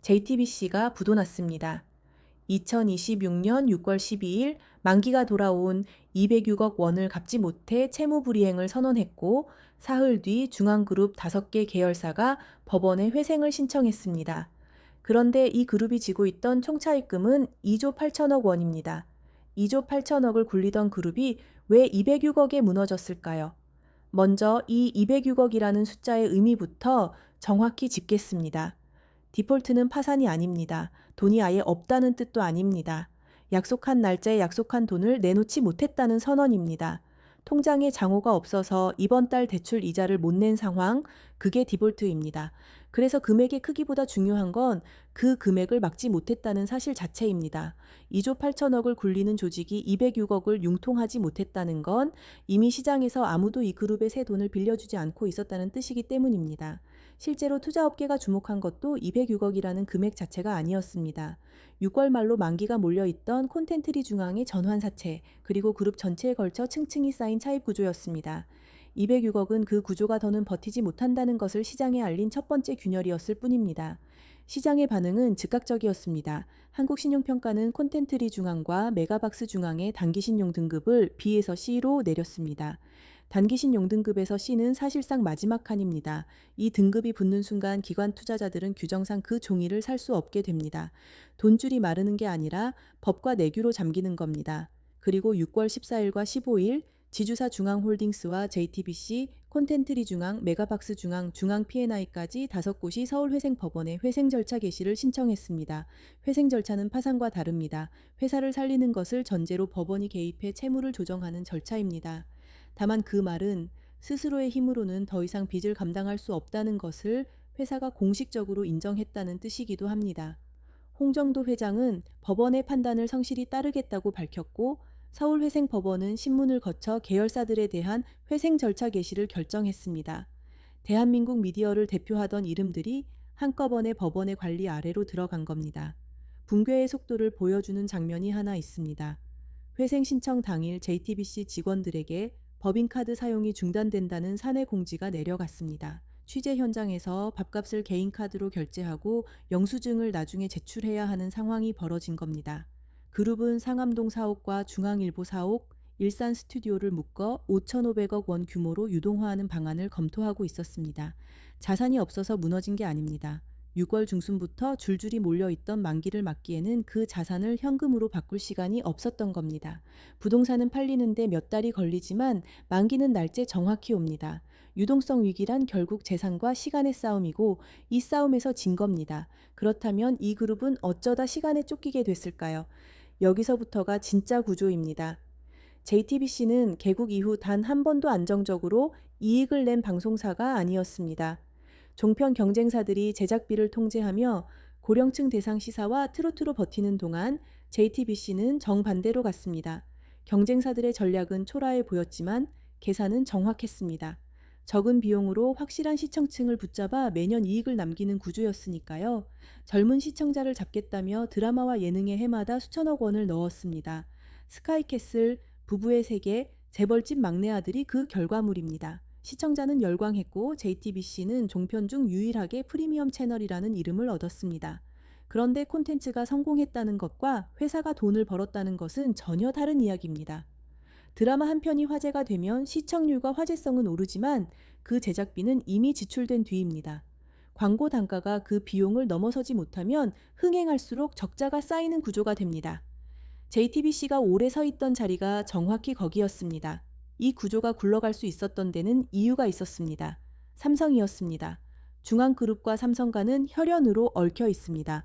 JTBC가 부도났습니다. 2026년 6월 12일 만기가 돌아온 206억 원을 갚지 못해 채무불이행을 선언했고, 사흘 뒤 중앙그룹 5개 계열사가 법원에 회생을 신청했습니다. 그런데 이 그룹이 지고 있던 총차입금은 2조 8천억 원입니다. 2조 8천억을 굴리던 그룹이 왜 206억에 무너졌을까요? 먼저 이 206억이라는 숫자의 의미부터 정확히 짚겠습니다. 디폴트는 파산이 아닙니다. 돈이 아예 없다는 뜻도 아닙니다. 약속한 날짜에 약속한 돈을 내놓지 못했다는 선언입니다. 통장에 장호가 없어서 이번 달 대출 이자를 못 낸 상황, 그게 디폴트입니다. 그래서 금액의 크기보다 중요한 건 그 금액을 막지 못했다는 사실 자체입니다. 2조 8천억을 굴리는 조직이 206억을 융통하지 못했다는 건 이미 시장에서 아무도 이 그룹의 새 돈을 빌려주지 않고 있었다는 뜻이기 때문입니다. 실제로 투자업계가 주목한 것도 206억이라는 금액 자체가 아니었습니다. 6월 말로 만기가 몰려있던 콘텐트리 중앙의 전환사채, 그리고 그룹 전체에 걸쳐 층층이 쌓인 차입 구조였습니다. 206억은 그 구조가 더는 버티지 못한다는 것을 시장에 알린 첫 번째 균열이었을 뿐입니다. 시장의 반응은 즉각적이었습니다. 한국신용평가는 콘텐트리 중앙과 메가박스 중앙의 단기신용 등급을 B에서 C로 내렸습니다. 단기신용 등급에서 C는 사실상 마지막 칸입니다. 이 등급이 붙는 순간 기관 투자자들은 규정상 그 종이를 살 수 없게 됩니다. 돈줄이 마르는 게 아니라 법과 내규로 잠기는 겁니다. 그리고 6월 14일과 15일 지주사 중앙홀딩스와 JTBC, 콘텐트리 중앙, 메가박스 중앙, 중앙 P&I까지 5곳이 서울회생법원에 회생 절차 개시를 신청했습니다. 회생 절차는 파산과 다릅니다. 회사를 살리는 것을 전제로 법원이 개입해 채무를 조정하는 절차입니다. 다만 그 말은 스스로의 힘으로는 더 이상 빚을 감당할 수 없다는 것을 회사가 공식적으로 인정했다는 뜻이기도 합니다. 홍정도 회장은 법원의 판단을 성실히 따르겠다고 밝혔고, 서울회생법원은 신문을 거쳐 계열사들에 대한 회생 절차 개시를 결정했습니다. 대한민국 미디어를 대표하던 이름들이 한꺼번에 법원의 관리 아래로 들어간 겁니다. 붕괴의 속도를 보여주는 장면이 하나 있습니다. 회생 신청 당일 JTBC 직원들에게 법인카드 사용이 중단된다는 사내 공지가 내려갔습니다. 취재 현장에서 밥값을 개인카드로 결제하고 영수증을 나중에 제출해야 하는 상황이 벌어진 겁니다. 그룹은 상암동 사옥과 중앙일보 사옥, 일산 스튜디오를 묶어 5,500억 원 규모로 유동화하는 방안을 검토하고 있었습니다. 자산이 없어서 무너진 게 아닙니다. 6월 중순부터 줄줄이 몰려있던 만기를 막기에는 그 자산을 현금으로 바꿀 시간이 없었던 겁니다. 부동산은 팔리는데 몇 달이 걸리지만 만기는 날짜 정확히 옵니다. 유동성 위기란 결국 재산과 시간의 싸움이고, 이 싸움에서 진 겁니다. 그렇다면 이 그룹은 어쩌다 시간에 쫓기게 됐을까요? 여기서부터가 진짜 구조입니다. JTBC는 개국 이후 단 한 번도 안정적으로 이익을 낸 방송사가 아니었습니다. 종편 경쟁사들이 제작비를 통제하며 고령층 대상 시사와 트로트로 버티는 동안 JTBC는 정반대로 갔습니다. 경쟁사들의 전략은 초라해 보였지만 계산은 정확했습니다. 적은 비용으로 확실한 시청층을 붙잡아 매년 이익을 남기는 구조였으니까요. 젊은 시청자를 잡겠다며 드라마와 예능의 해마다 수천억 원을 넣었습니다. 스카이캐슬, 부부의 세계, 재벌집 막내 아들이 그 결과물입니다. 시청자는 열광했고 JTBC는 종편 중 유일하게 프리미엄 채널이라는 이름을 얻었습니다. 그런데 콘텐츠가 성공했다는 것과 회사가 돈을 벌었다는 것은 전혀 다른 이야기입니다. 드라마 한 편이 화제가 되면 시청률과 화제성은 오르지만 그 제작비는 이미 지출된 뒤입니다. 광고 단가가 그 비용을 넘어서지 못하면 흥행할수록 적자가 쌓이는 구조가 됩니다. JTBC가 오래 서 있던 자리가 정확히 거기였습니다. 이 구조가 굴러갈 수 있었던 데는 이유가 있었습니다. 삼성이었습니다. 중앙그룹과 삼성과는 혈연으로 얽혀 있습니다.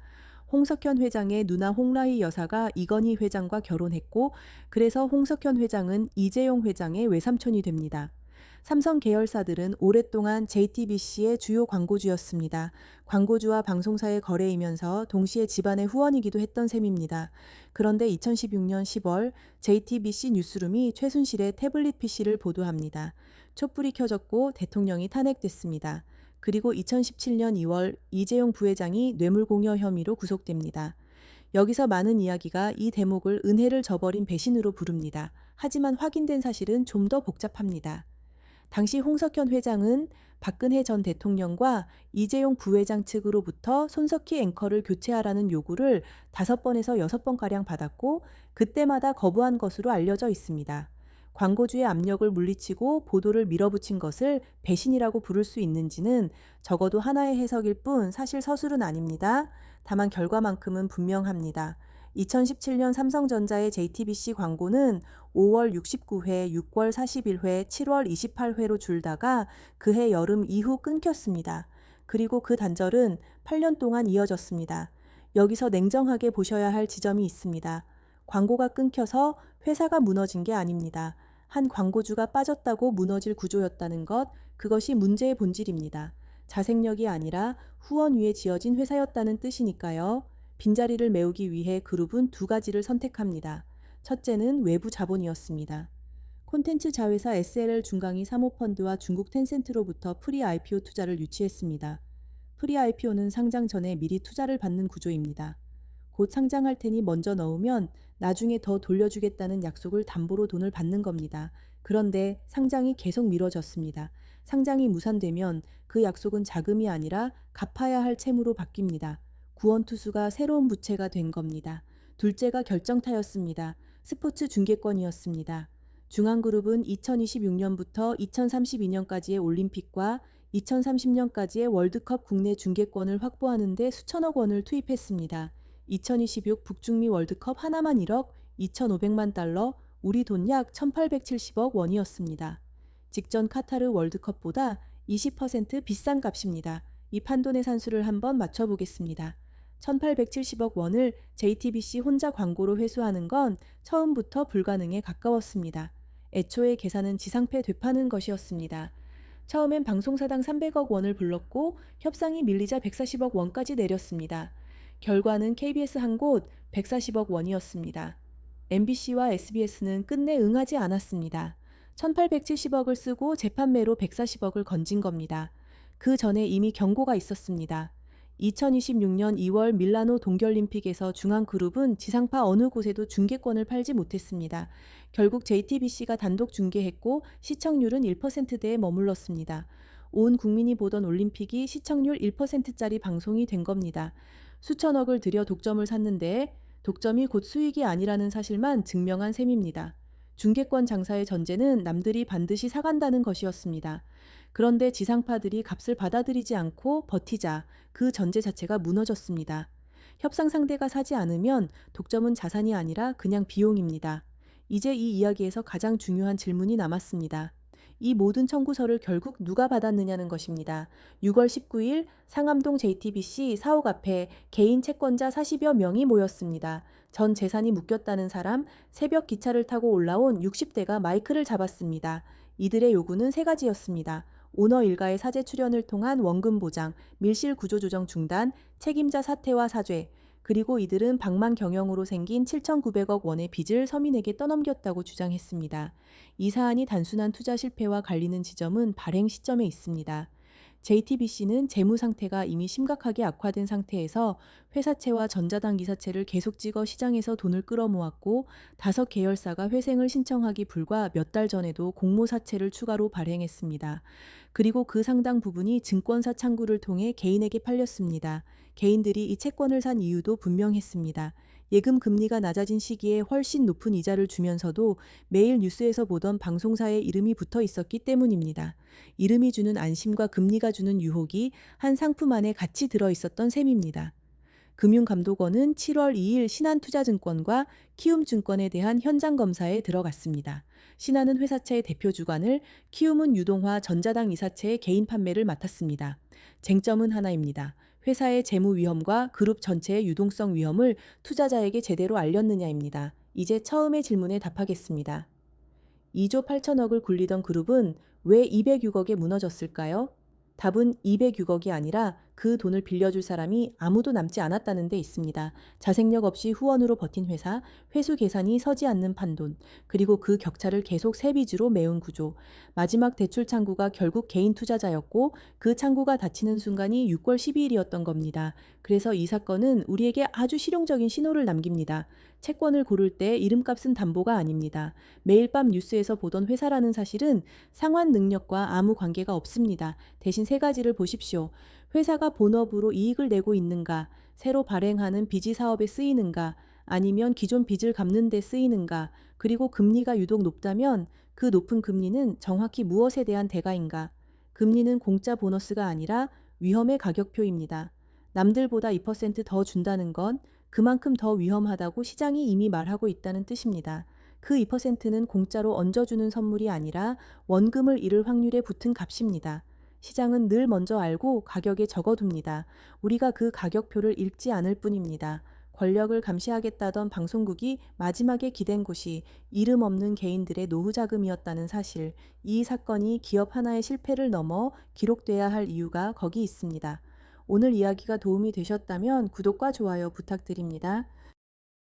홍석현 회장의 누나 홍라희 여사가 이건희 회장과 결혼했고, 그래서 홍석현 회장은 이재용 회장의 외삼촌이 됩니다. 삼성 계열사들은 오랫동안 JTBC의 주요 광고주였습니다. 광고주와 방송사의 거래이면서 동시에 집안의 후원이기도 했던 셈입니다. 그런데 2016년 10월 JTBC 뉴스룸이 최순실의 태블릿 PC를 보도합니다. 촛불이 켜졌고 대통령이 탄핵됐습니다. 그리고 2017년 2월 이재용 부회장이 뇌물공여 혐의로 구속됩니다. 여기서 많은 이야기가 이 대목을 은혜를 저버린 배신으로 부릅니다. 하지만 확인된 사실은 좀 더 복잡합니다. 당시 홍석현 회장은 박근혜 전 대통령과 이재용 부회장 측으로부터 손석희 앵커를 교체하라는 요구를 5번에서 6번가량 받았고 그때마다 거부한 것으로 알려져 있습니다. 광고주의 압력을 물리치고 보도를 밀어붙인 것을 배신이라고 부를 수 있는지는 적어도 하나의 해석일 뿐 사실 서술은 아닙니다. 다만 결과만큼은 분명합니다. 2017년 삼성전자의 JTBC 광고는 5월 69회, 6월 41회, 7월 28회로 줄다가 그해 여름 이후 끊겼습니다. 그리고 그 단절은 8년 동안 이어졌습니다. 여기서 냉정하게 보셔야 할 지점이 있습니다. 광고가 끊겨서 회사가 무너진 게 아닙니다. 한 광고주가 빠졌다고 무너질 구조였다는 것, 그것이 문제의 본질입니다. 자생력이 아니라 후원 위에 지어진 회사였다는 뜻이니까요. 빈자리를 메우기 위해 그룹은 2가지를 선택합니다. 첫째는 외부 자본이었습니다. 콘텐츠 자회사 SLL 중강이 사모펀드와 중국 텐센트로부터 프리 IPO 투자를 유치했습니다. 프리 IPO는 상장 전에 미리 투자를 받는 구조입니다. 곧 상장할 테니 먼저 넣으면 나중에 더 돌려주겠다는 약속을 담보로 돈을 받는 겁니다. 그런데 상장이 계속 미뤄졌습니다. 상장이 무산되면 그 약속은 자금이 아니라 갚아야 할 채무로 바뀝니다. 구원투수가 새로운 부채가 된 겁니다. 둘째가 결정타였습니다. 스포츠 중계권이었습니다. 중앙그룹은 2026년부터 2032년까지의 올림픽과 2030년까지의 월드컵 국내 중계권을 확보하는 데 수천억 원을 투입했습니다. 2026 북중미 월드컵 하나만 1억 2,500만 달러, 우리 돈 약 1,870억 원이었습니다. 직전 카타르 월드컵보다 20% 비싼 값입니다. 이 판돈의 산수를 한번 맞춰보겠습니다. 1,870억 원을 JTBC 혼자 광고로 회수하는 건 처음부터 불가능에 가까웠습니다. 애초에 계산은 지상패 되파는 것이었습니다. 처음엔 방송사당 300억 원을 불렀고 협상이 밀리자 140억 원까지 내렸습니다. 결과는 KBS 한 곳 140억 원이었습니다. MBC와 SBS는 끝내 응하지 않았습니다. 1,870억을 쓰고 재판매로 140억을 건진 겁니다. 그 전에 이미 경고가 있었습니다. 2026년 2월 밀라노 동계올림픽에서 중앙그룹은 지상파 어느 곳에도 중계권을 팔지 못했습니다. 결국 JTBC가 단독 중계했고 시청률은 1%대에 머물렀습니다. 온 국민이 보던 올림픽이 시청률 1%짜리 방송이 된 겁니다. 수천억을 들여 독점을 샀는데 독점이 곧 수익이 아니라는 사실만 증명한 셈입니다. 중계권 장사의 전제는 남들이 반드시 사간다는 것이었습니다. 그런데 지상파들이 값을 받아들이지 않고 버티자 그 전제 자체가 무너졌습니다. 협상 상대가 사지 않으면 독점은 자산이 아니라 그냥 비용입니다. 이제 이 이야기에서 가장 중요한 질문이 남았습니다. 이 모든 청구서를 결국 누가 받았느냐는 것입니다. 6월 19일 상암동 JTBC 사옥 앞에 개인 채권자 40여 명이 모였습니다. 전 재산이 묶였다는 사람, 새벽 기차를 타고 올라온 60대가 마이크를 잡았습니다. 이들의 요구는 3가지였습니다. 오너 일가의 사제 출연을 통한 원금 보장, 밀실 구조 조정 중단, 책임자 사퇴와 사죄, 그리고 이들은 방만 경영으로 생긴 7,900억 원의 빚을 서민에게 떠넘겼다고 주장했습니다. 이 사안이 단순한 투자 실패와 갈리는 지점은 발행 시점에 있습니다. JTBC는 재무 상태가 이미 심각하게 악화된 상태에서 회사채와 전자당 기사채를 계속 찍어 시장에서 돈을 끌어모았고 5계열사가 회생을 신청하기 불과 몇 달 전에도 공모사채를 추가로 발행했습니다. 그리고 그 상당 부분이 증권사 창구를 통해 개인에게 팔렸습니다. 개인들이 이 채권을 산 이유도 분명했습니다. 예금 금리가 낮아진 시기에 훨씬 높은 이자를 주면서도 매일 뉴스에서 보던 방송사의 이름이 붙어 있었기 때문입니다. 이름이 주는 안심과 금리가 주는 유혹이 한 상품 안에 같이 들어 있었던 셈입니다. 금융감독원은 7월 2일 신한투자증권과 키움증권에 대한 현장 검사에 들어갔습니다. 신한은 회사채의 대표 주관을, 키움은 유동화 전자당 이사채의 개인 판매를 맡았습니다. 쟁점은 하나입니다. 회사의 재무 위험과 그룹 전체의 유동성 위험을 투자자에게 제대로 알렸느냐입니다. 이제 처음의 질문에 답하겠습니다. 2조 8천억을 굴리던 그룹은 왜 206억에 무너졌을까요? 답은 206억이 아니라 그 그 돈을 빌려줄 사람이 아무도 남지 않았다는 데 있습니다. 자생력 없이 후원으로 버틴 회사, 회수 계산이 서지 않는 판돈, 그리고 그 격차를 계속 세비주로 메운 구조. 마지막 대출 창구가 결국 개인 투자자였고 그 창구가 닫히는 순간이 6월 12일이었던 겁니다. 그래서 이 사건은 우리에게 아주 실용적인 신호를 남깁니다. 채권을 고를 때 이름값은 담보가 아닙니다. 매일 밤 뉴스에서 보던 회사라는 사실은 상환 능력과 아무 관계가 없습니다. 대신 세 가지를 보십시오. 회사가 본업으로 이익을 내고 있는가, 새로 발행하는 비지 사업에 쓰이는가, 아니면 기존 빚을 갚는 데 쓰이는가, 그리고 금리가 유독 높다면 그 높은 금리는 정확히 무엇에 대한 대가인가. 금리는 공짜 보너스가 아니라 위험의 가격표입니다. 남들보다 2%더 준다는 건 그만큼 더 위험하다고 시장이 이미 말하고 있다는 뜻입니다. 그 2%는 공짜로 얹어주는 선물이 아니라 원금을 잃을 확률에 붙은 값입니다. 시장은 늘 먼저 알고 가격에 적어둡니다. 우리가 그 가격표를 읽지 않을 뿐입니다. 권력을 감시하겠다던 방송국이 마지막에 기댄 곳이 이름 없는 개인들의 노후 자금이었다는 사실, 이 사건이 기업 하나의 실패를 넘어 기록돼야 할 이유가 거기 있습니다. 오늘 이야기가 도움이 되셨다면 구독과 좋아요 부탁드립니다.